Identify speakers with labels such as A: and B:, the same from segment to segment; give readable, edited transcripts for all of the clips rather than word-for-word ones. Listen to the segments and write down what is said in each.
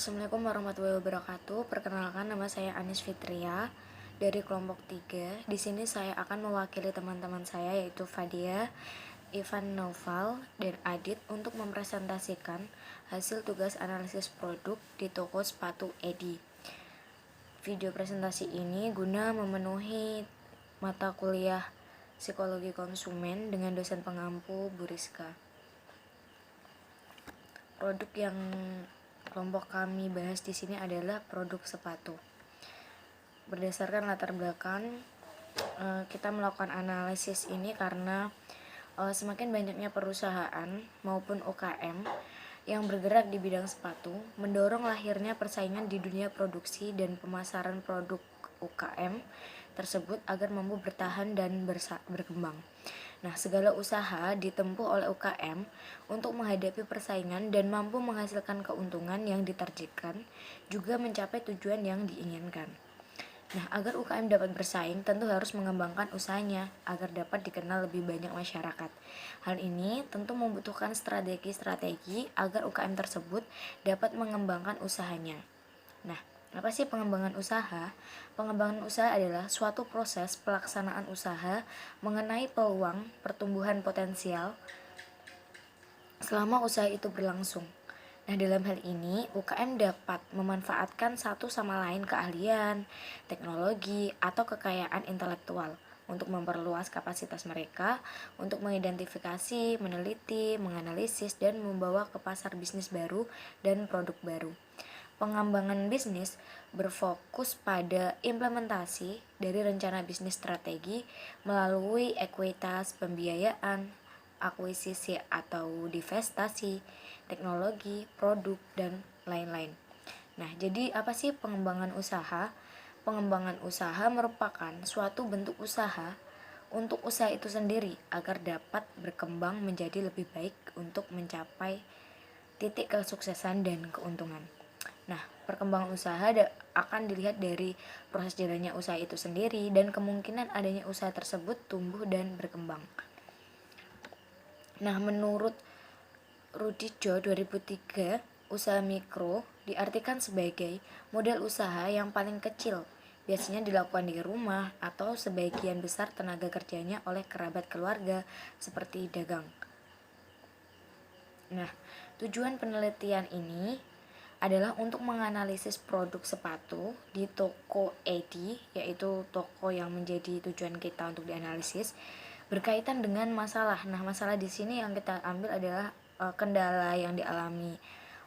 A: Assalamualaikum warahmatullahi wabarakatuh. Perkenalkan, nama saya Anis Fitria dari kelompok 3. Di sini saya akan mewakili teman-teman saya yaitu Fadia, Ivan Noval, dan Adit untuk mempresentasikan hasil tugas analisis produk di toko sepatu Edi. Video presentasi ini guna memenuhi mata kuliah Psikologi Konsumen dengan dosen pengampu Bu Rizka. Produk yang kelompok kami bahas di sini adalah produk sepatu. Berdasarkan latar belakang, kita melakukan analisis ini karena semakin banyaknya perusahaan maupun UKM yang bergerak di bidang sepatu mendorong lahirnya persaingan di dunia produksi dan pemasaran produk UKM tersebut agar mampu bertahan dan berkembang. Nah, segala usaha ditempuh oleh UKM untuk menghadapi persaingan dan mampu menghasilkan keuntungan yang ditargetkan, juga mencapai tujuan yang diinginkan. Nah, agar UKM dapat bersaing, tentu harus mengembangkan usahanya agar dapat dikenal lebih banyak masyarakat. Hal ini tentu membutuhkan strategi-strategi agar UKM tersebut dapat mengembangkan usahanya. Nah, apa sih pengembangan usaha? Pengembangan usaha adalah suatu proses pelaksanaan usaha mengenai peluang pertumbuhan potensial selama usaha itu berlangsung. Nah, dalam hal ini, UKM dapat memanfaatkan satu sama lain keahlian, teknologi, atau kekayaan intelektual untuk memperluas kapasitas mereka untuk mengidentifikasi, meneliti, menganalisis, dan membawa ke pasar bisnis baru dan produk baru. Pengembangan bisnis berfokus pada implementasi dari rencana bisnis strategi melalui ekuitas pembiayaan, akuisisi atau divestasi, teknologi, produk, dan lain-lain. Nah, jadi apa sih pengembangan usaha? Pengembangan usaha merupakan suatu bentuk usaha untuk usaha itu sendiri agar dapat berkembang menjadi lebih baik untuk mencapai titik kesuksesan dan keuntungan. Nah, perkembangan usaha akan dilihat dari proses jalannya usaha itu sendiri dan kemungkinan adanya usaha tersebut tumbuh dan berkembang. Nah, menurut Rudijo 2003, usaha mikro diartikan sebagai model usaha yang paling kecil, biasanya dilakukan di rumah atau sebagian besar tenaga kerjanya oleh kerabat keluarga seperti dagang. Nah, tujuan penelitian ini adalah untuk menganalisis produk sepatu di toko Edi, yaitu toko yang menjadi tujuan kita untuk dianalisis, berkaitan dengan masalah. Nah, masalah di sini yang kita ambil adalah kendala yang dialami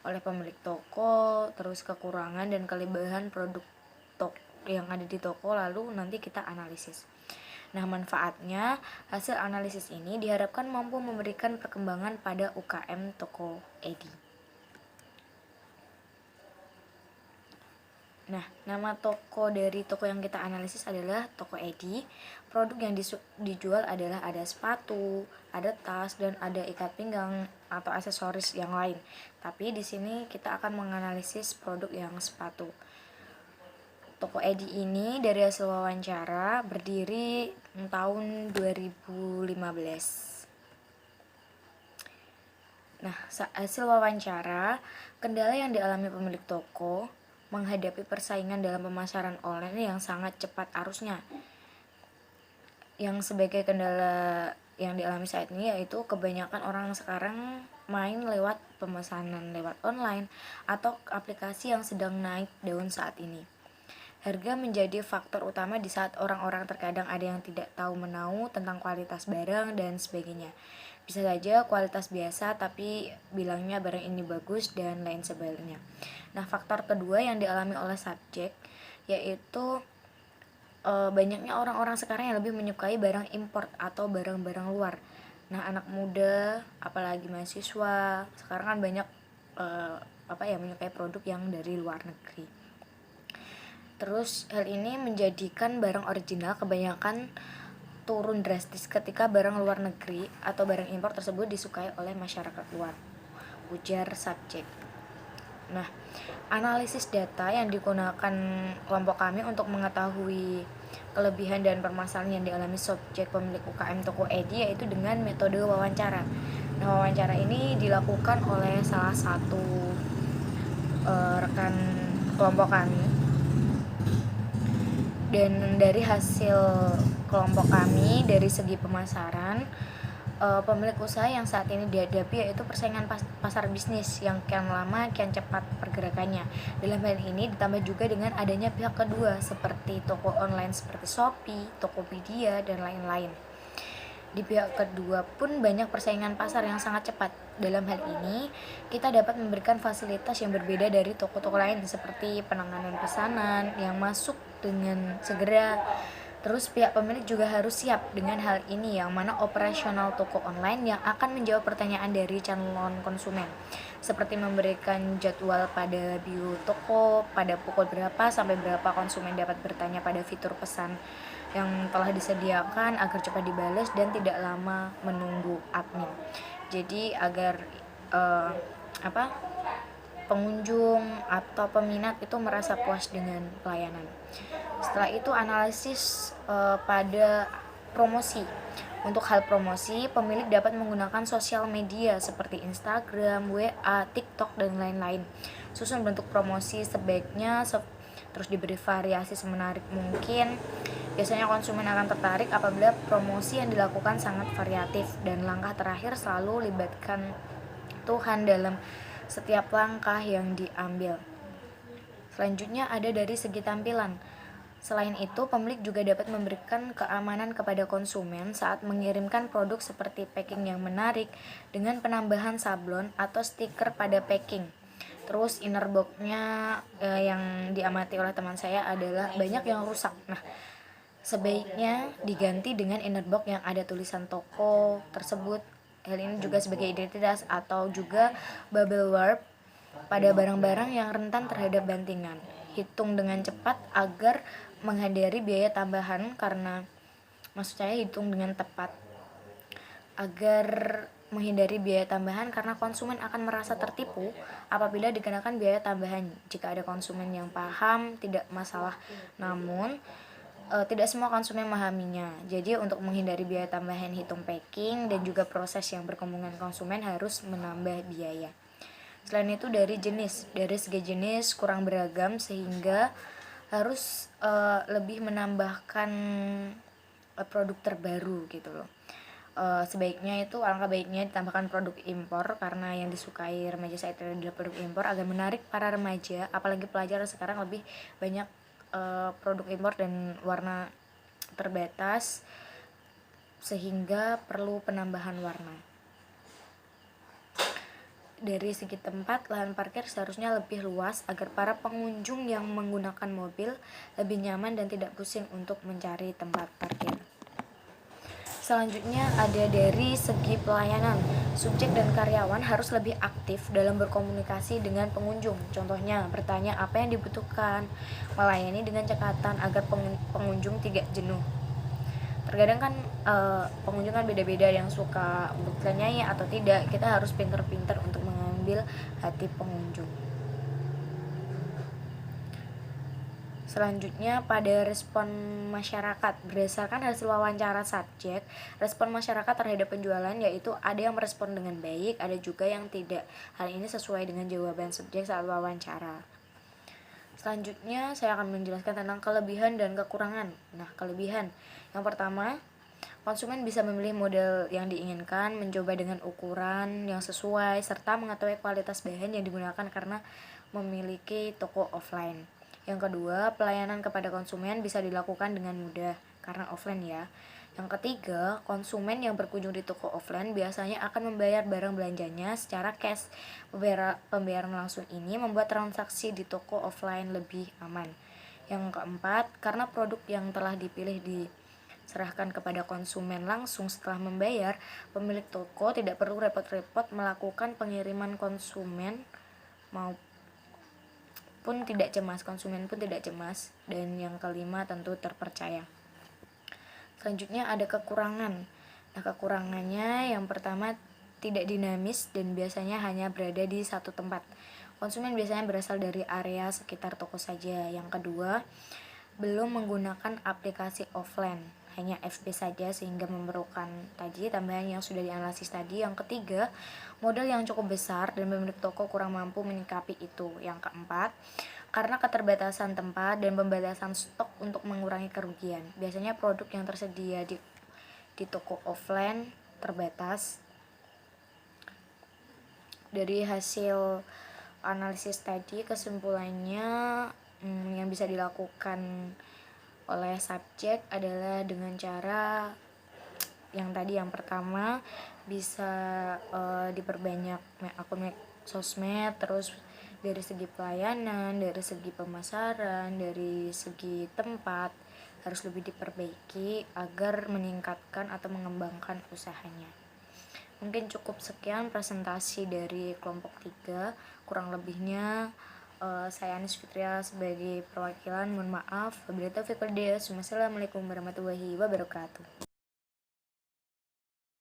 A: oleh pemilik toko, terus kekurangan dan kelebihan produk yang ada di toko, lalu nanti kita analisis. Nah, manfaatnya, hasil analisis ini diharapkan mampu memberikan perkembangan pada UKM toko Edi. Nah, nama toko dari toko yang kita analisis adalah toko Edi. Produk yang dijual adalah ada sepatu, ada tas, dan ada ikat pinggang atau aksesoris yang lain. Tapi di sini kita akan menganalisis produk yang sepatu. Toko Edi ini dari hasil wawancara berdiri tahun 2015. Nah, hasil wawancara, kendala yang dialami pemilik toko menghadapi persaingan dalam pemasaran online yang sangat cepat arusnya. Yang sebagai kendala yang dialami saat ini yaitu kebanyakan orang sekarang main lewat pemesanan lewat online atau aplikasi yang sedang naik daun saat ini. Harga menjadi faktor utama di saat orang-orang terkadang ada yang tidak tahu menahu tentang kualitas barang dan sebagainya. Bisa saja kualitas biasa tapi bilangnya barang ini bagus dan lain sebagainya. Nah, faktor kedua yang dialami oleh subjek yaitu banyaknya orang-orang sekarang yang lebih menyukai barang import atau barang-barang luar. Nah, anak muda apalagi mahasiswa sekarang kan banyak menyukai produk yang dari luar negeri. Terus hal ini menjadikan barang original kebanyakan turun drastis ketika barang luar negeri atau barang impor tersebut disukai oleh masyarakat luar, ujar subjek. Nah, analisis data yang digunakan kelompok kami untuk mengetahui kelebihan dan permasalahan yang dialami subjek pemilik UKM toko Edi yaitu dengan metode wawancara. Nah, wawancara ini dilakukan oleh salah satu rekan kelompok kami. Dan dari hasil kelompok kami, dari segi pemasaran, pemilik usaha yang saat ini dihadapi yaitu persaingan pasar bisnis yang kian lama kian cepat pergerakannya. Dalam hal ini ditambah juga dengan adanya pihak kedua seperti toko online seperti Shopee, Tokopedia, dan lain-lain. Di pihak kedua pun banyak persaingan pasar yang sangat cepat. Dalam hal ini, kita dapat memberikan fasilitas yang berbeda dari toko-toko lain seperti penanganan pesanan yang masuk dengan segera. Terus pihak pemilik juga harus siap dengan hal ini, yang mana operasional toko online yang akan menjawab pertanyaan dari calon konsumen, seperti memberikan jadwal pada bio toko, pada pukul berapa sampai berapa konsumen dapat bertanya pada fitur pesan yang telah disediakan agar cepat dibalas dan tidak lama menunggu admin. Jadi agar pengunjung atau peminat itu merasa puas dengan pelayanan. Setelah itu analisis pada promosi. Untuk hal promosi, pemilik dapat menggunakan sosial media seperti Instagram, WA, TikTok, dan lain-lain. Susun bentuk promosi sebaiknya terus diberi variasi semenarik mungkin. Biasanya konsumen akan tertarik apabila promosi yang dilakukan sangat variatif, dan langkah terakhir selalu libatkan Tuhan dalam setiap langkah yang diambil. Selanjutnya ada dari segi tampilan. Selain itu, pemilik juga dapat memberikan keamanan kepada konsumen saat mengirimkan produk seperti packing yang menarik dengan penambahan sablon atau stiker pada packing. Terus inner box-nya yang diamati oleh teman saya adalah banyak yang rusak. Nah, sebaiknya diganti dengan inner box yang ada tulisan toko tersebut. Hal ini juga sebagai identitas, atau juga bubble wrap pada barang-barang yang rentan terhadap bantingan. Hitung dengan cepat agar menghindari biaya tambahan, karena maksud saya hitung dengan tepat agar menghindari biaya tambahan, karena konsumen akan merasa tertipu apabila dikenakan biaya tambahan. Jika ada konsumen yang paham, tidak masalah. Namun tidak semua konsumen memahaminya. Jadi untuk menghindari biaya tambahan, hitung packing dan juga proses yang berkemungkinan konsumen harus menambah biaya. Selain itu dari segi jenis kurang beragam sehingga harus lebih menambahkan produk terbaru gitu loh. Alangkah baiknya ditambahkan produk impor, karena yang disukai remaja saat itu adalah produk impor agar menarik para remaja, apalagi pelajar sekarang lebih banyak produk impor dan warna terbatas sehingga perlu penambahan warna. Dari segi tempat, lahan parkir seharusnya lebih luas agar para pengunjung yang menggunakan mobil lebih nyaman dan tidak pusing untuk mencari tempat parkir. Selanjutnya ada dari segi pelayanan. Subjek dan karyawan harus lebih aktif dalam berkomunikasi dengan pengunjung. Contohnya, bertanya apa yang dibutuhkan, melayani dengan cekatan agar pengunjung tidak jenuh. Terkadang kan pengunjung kan beda-beda, yang suka bertanya atau tidak. Kita harus pintar-pintar untuk mengambil hati pengunjung. Selanjutnya pada respon masyarakat. Berdasarkan hasil wawancara subjek, respon masyarakat terhadap penjualan yaitu ada yang merespon dengan baik, ada juga yang tidak. Hal ini sesuai dengan jawaban subjek saat wawancara. Selanjutnya saya akan menjelaskan tentang kelebihan dan kekurangan. Nah, kelebihan. Yang pertama, konsumen bisa memilih model yang diinginkan, mencoba dengan ukuran yang sesuai, serta mengetahui kualitas bahan yang digunakan karena memiliki toko offline. Yang kedua, pelayanan kepada konsumen bisa dilakukan dengan mudah karena offline ya. Yang ketiga, konsumen yang berkunjung di toko offline biasanya akan membayar barang belanjanya secara cash. Pembayaran langsung ini membuat transaksi di toko offline lebih aman. Yang keempat, karena produk yang telah dipilih diserahkan kepada konsumen langsung setelah membayar, pemilik toko tidak perlu repot-repot melakukan pengiriman konsumen konsumen pun tidak cemas. Dan yang kelima tentu terpercaya. Selanjutnya ada kekurangan. Nah, kekurangannya yang pertama, tidak dinamis dan biasanya hanya berada di satu tempat. Konsumen biasanya berasal dari area sekitar toko saja. Yang kedua, belum menggunakan aplikasi offline. hanya FB saja sehingga memerlukan tadi tambahan yang sudah dianalisis tadi. Yang ketiga, modal yang cukup besar dan pemilik toko kurang mampu menyikapi itu. Yang keempat, karena keterbatasan tempat dan pembatasan stok untuk mengurangi kerugian. Biasanya produk yang tersedia di toko offline terbatas. Dari hasil analisis tadi, kesimpulannya yang bisa dilakukan oleh subjek adalah dengan cara yang tadi. Yang pertama, bisa diperbanyak akun sosmed, terus dari segi pelayanan, dari segi pemasaran, dari segi tempat harus lebih diperbaiki agar meningkatkan atau mengembangkan usahanya. Mungkin cukup sekian presentasi dari kelompok 3, kurang lebihnya saya Anis Fitria sebagai perwakilan, mohon maaf. Wabillahi taufiq wal hidayah. Wassalamualaikum warahmatullahi wabarakatuh.